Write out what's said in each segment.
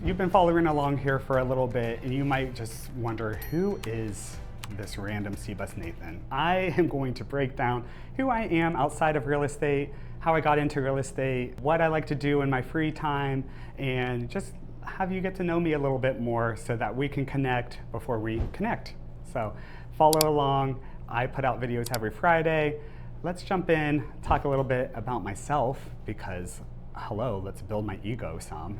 You've been following along here for a little bit and you might just wonder, who is this random Cbusnathan? I am going to break down who I am outside of real estate, how I got into real estate, what I like to do in my free time, and just have you get to know me a little bit more so that we can connect before we connect. So follow along. I put out videos every Friday. Let's jump in, talk a little bit about myself because hello, let's build my ego some,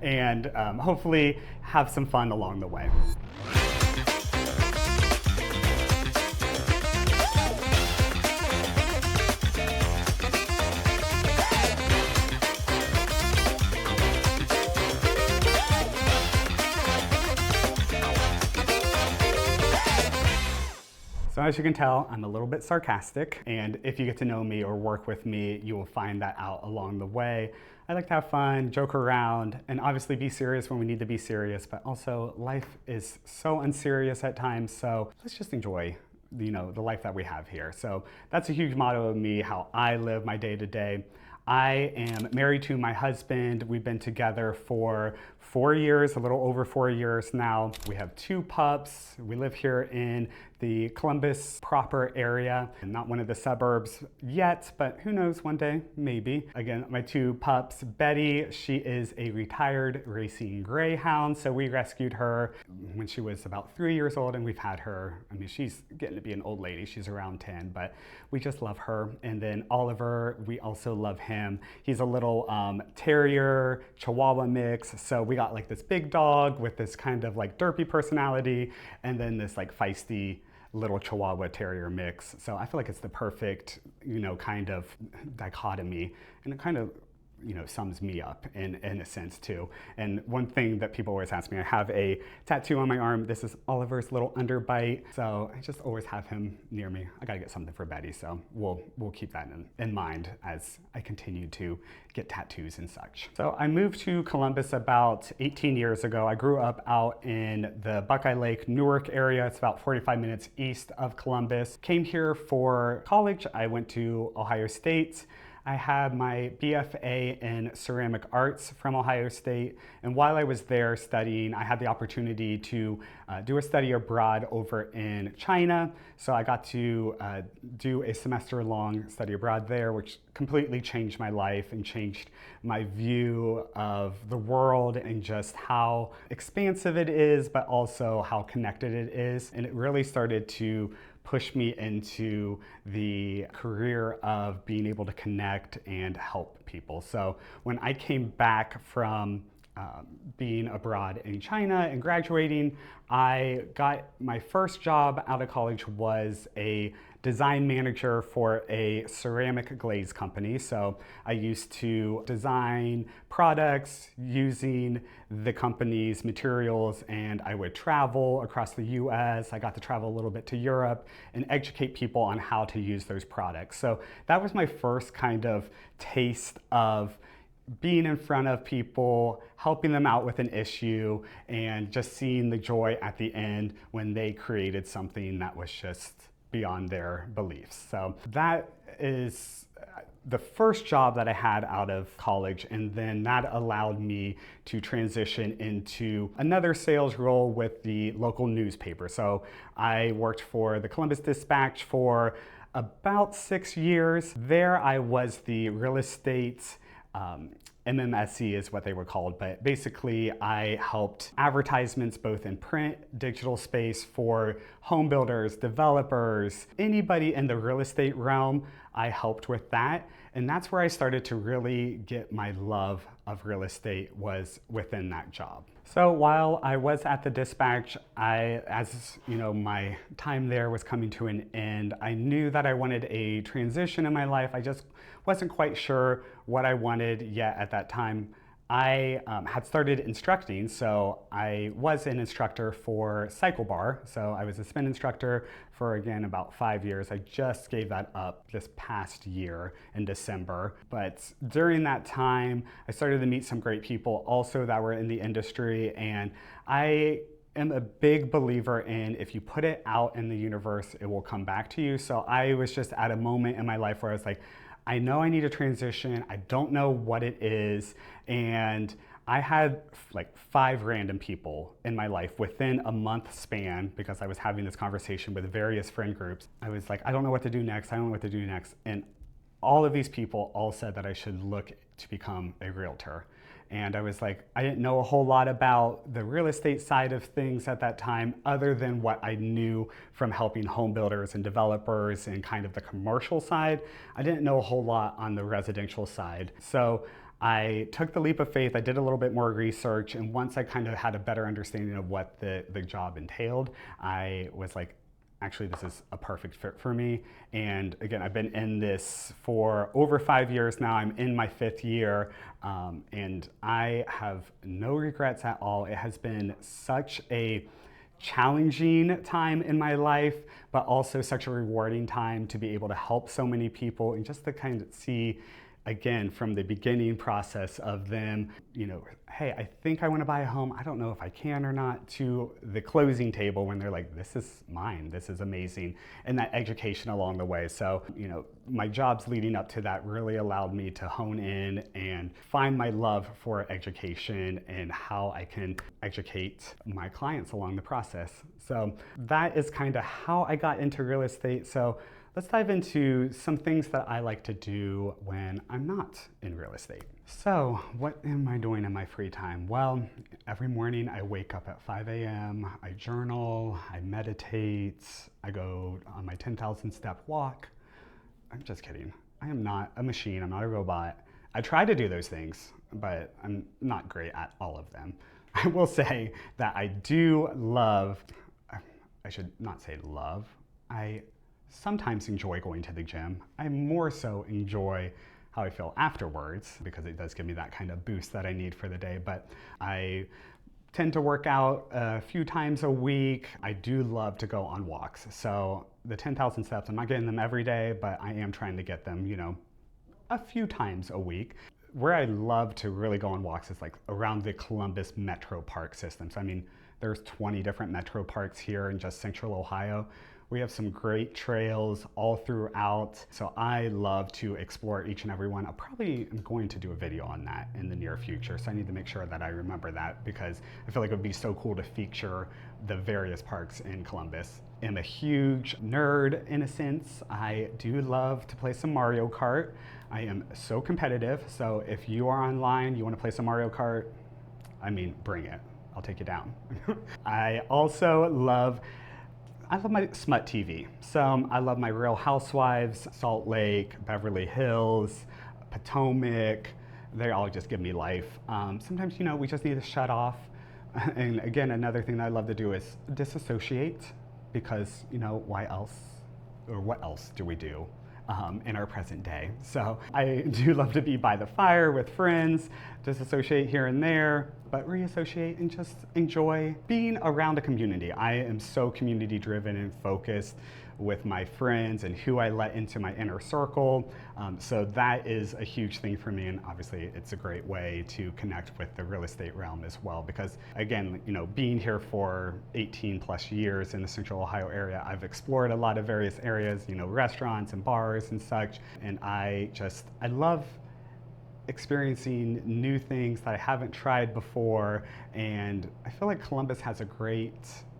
and hopefully have some fun along the way. So as you can tell, I'm a little bit sarcastic, and if you get to know me or work with me, you will find that out along the way. I like to have fun, joke around, and obviously be serious when we need to be serious, but also life is so unserious at times, so let's just enjoy the life that we have here. So that's a huge motto of me, how I live my day to day. I am married to my husband. We've been together for 4 years, a little over 4 years now. We have 2 pups. We live here in the Columbus proper area, and not one of the suburbs yet, but who knows, one day, maybe. Again, my 2 pups, Betty, she is a retired racing greyhound, so we rescued her when she was about 3 years old, and we've had her, I mean, she's getting to be an old lady, she's around 10, but we just love her. And then Oliver, we also love him. He's a little terrier, chihuahua mix, so we got like this big dog with this kind of like derpy personality, and then this like feisty little chihuahua terrier mix. So I feel like it's the perfect, kind of dichotomy, and it kind of, sums me up in a sense too. And one thing that people always ask me, I have a tattoo on my arm. This is Oliver's little underbite. So I just always have him near me. I gotta get something for Betty. So we'll keep that in mind as I continue to get tattoos and such. So I moved to Columbus about 18 years ago. I grew up out in the Buckeye Lake, Newark area. It's about 45 minutes east of Columbus. Came here for college. I went to Ohio State. I had my BFA in ceramic arts from Ohio State, and while I was there studying, I had the opportunity to do a study abroad over in China. So I got to do a semester-long study abroad there, which completely changed my life and changed my view of the world and just how expansive it is, but also how connected it is. And it really started to push me into the career of being able to connect and help people. So when I came back from being abroad in China and graduating, I got my first job out of college was a design manager for a ceramic glaze company. So I used to design products using the company's materials, and I would travel across the US. I got to travel a little bit to Europe and educate people on how to use those products. So that was my first kind of taste of being in front of people, helping them out with an issue, and just seeing the joy at the end when they created something that was just beyond their beliefs. So that is the first job that I had out of college, and then that allowed me to transition into another sales role with the local newspaper. So I worked for the Columbus Dispatch for about 6 years. There I was the real estate MMSE is what they were called, but basically I helped advertisements both in print, digital space for home builders, developers, anybody in the real estate realm. I helped with that, and that's where I started to really get my love of real estate, was within that job. So while I was at the Dispatch, as my time there was coming to an end, I knew that I wanted a transition in my life. I just wasn't quite sure what I wanted yet at that time. I had started instructing, so I was an instructor for Cycle Bar. So I was a spin instructor for, again, about 5 years. I just gave that up this past year in December. But during that time, I started to meet some great people also that were in the industry, and I am a big believer in, if you put it out in the universe, it will come back to you. So I was just at a moment in my life where I was like, I know I need a transition. I don't know what it is. And I had like 5 random people in my life within a month span because I was having this conversation with various friend groups. I was like, I don't know what to do next. I don't know what to do next. And all of these people all said that I should look to become a realtor. And I was like, I didn't know a whole lot about the real estate side of things at that time, other than what I knew from helping home builders and developers and kind of the commercial side. I didn't know a whole lot on the residential side. So I took the leap of faith. I did a little bit more research. And once I kind of had a better understanding of what the job entailed, I was like, actually, this is a perfect fit for me. And again, I've been in this for over 5 years now. I'm in my 5th year, and I have no regrets at all. It has been such a challenging time in my life, but also such a rewarding time to be able to help so many people and just to kind of see, again, from the beginning process of them, hey, I think I want to buy a home. I don't know if I can or not, to the closing table when they're like, this is mine, this is amazing, and that education along the way. So, my jobs leading up to that really allowed me to hone in and find my love for education and how I can educate my clients along the process. So that is kind of how I got into real estate. So let's dive into some things that I like to do when I'm not in real estate. So what am I doing in my free time? Well, every morning I wake up at 5 a.m., I journal, I meditate, I go on my 10,000 step walk. I'm just kidding. I am not a machine, I'm not a robot. I try to do those things, but I'm not great at all of them. I will say that I do love, I should not say love, I sometimes enjoy going to the gym. I more so enjoy how I feel afterwards because it does give me that kind of boost that I need for the day. But I tend to work out a few times a week. I do love to go on walks. So the 10,000 steps, I'm not getting them every day, but I am trying to get them, a few times a week. Where I love to really go on walks is like around the Columbus Metro Park system. So I mean, there's 20 different metro parks here in just central Ohio. We have some great trails all throughout. So I love to explore each and every one. I probably am going to do a video on that in the near future. So I need to make sure that I remember that because I feel like it would be so cool to feature the various parks in Columbus. I'm a huge nerd in a sense. I do love to play some Mario Kart. I am so competitive. So if you are online, you want to play some Mario Kart, bring it. I'll take you down. I also love my smut TV. So I love my Real Housewives, Salt Lake, Beverly Hills, Potomac. They all just give me life. Sometimes, we just need to shut off. And again, another thing that I love to do is disassociate because, why else? Or what else do we do in our present day? So I do love to be by the fire with friends, disassociate here and there, but reassociate and just enjoy being around a community. I am so community driven and focused with my friends and who I let into my inner circle. So that is a huge thing for me. And obviously it's a great way to connect with the real estate realm as well. Because again, being here for 18 plus years in the Central Ohio area, I've explored a lot of various areas, restaurants and bars and such. And I love experiencing new things that I haven't tried before. And I feel like Columbus has a great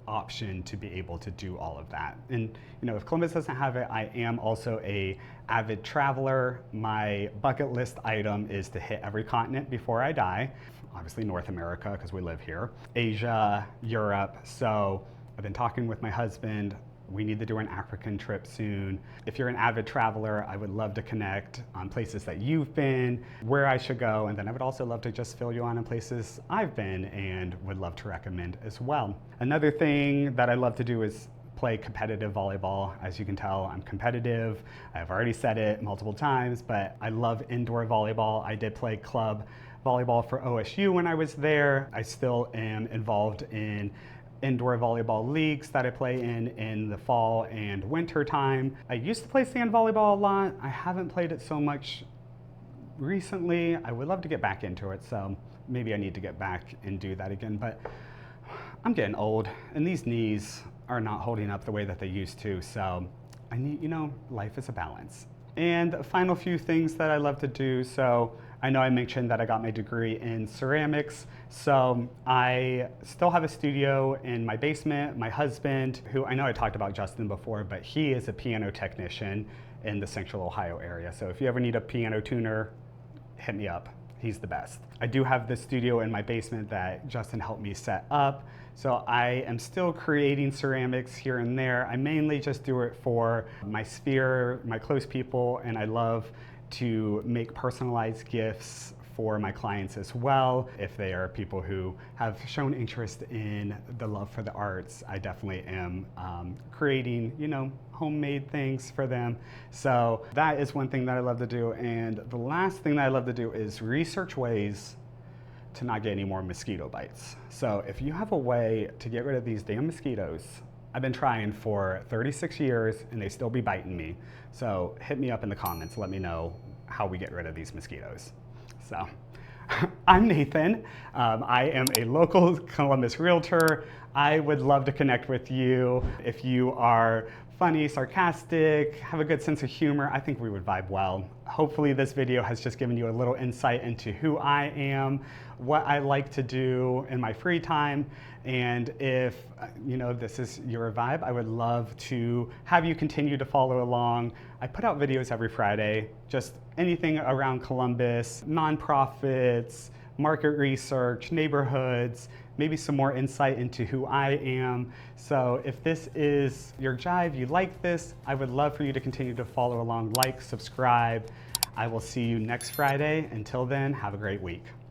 option to be able to do all of that. And if Columbus doesn't have it, I am also a avid traveler. My bucket list item is to hit every continent before I die. Obviously North America because we live here, Asia, Europe. So I've been talking with my husband. We need to do an African trip soon. If you're an avid traveler, I would love to connect on places that you've been, where I should go, and then I would also love to just fill you on places I've been and would love to recommend as well. Another thing that I love to do is play competitive volleyball. As you can tell, I'm competitive. I've already said it multiple times, but I love indoor volleyball. I did play club volleyball for OSU when I was there. I still am involved in indoor volleyball leagues that I play in the fall and winter time. I used to play sand volleyball a lot. I haven't played it so much recently. I would love to get back into it, so maybe I need to get back and do that again, but I'm getting old and these knees are not holding up the way that they used to, so I need, life is a balance. And the final few things that I love to do, so I know I mentioned that I got my degree in ceramics, so I still have a studio in my basement. My husband, who I know I talked about Justin before, but he is a piano technician in the Central Ohio area. So if you ever need a piano tuner, hit me up. He's the best. I do have this studio in my basement that Justin helped me set up. So I am still creating ceramics here and there. I mainly just do it for my sphere, my close people, and I love to make personalized gifts for my clients as well. If they are people who have shown interest in the love for the arts, I definitely am creating, homemade things for them. So that is one thing that I love to do. And the last thing that I love to do is research ways to not get any more mosquito bites. So if you have a way to get rid of these damn mosquitoes, I've been trying for 36 years and they still be biting me. So hit me up in the comments, let me know how we get rid of these mosquitoes. So I'm Nathan. I am a local Columbus realtor. I would love to connect with you. If you are funny, sarcastic, have a good sense of humor, I think we would vibe well. Hopefully this video has just given you a little insight into who I am, what I like to do in my free time, and if this is your vibe, I would love to have you continue to follow along. I put out videos every Friday, just anything around Columbus, nonprofits, market research, neighborhoods, maybe some more insight into who I am. So if this is your jive, you like this, I would love for you to continue to follow along, like, subscribe. I will see you next Friday. Until then, have a great week.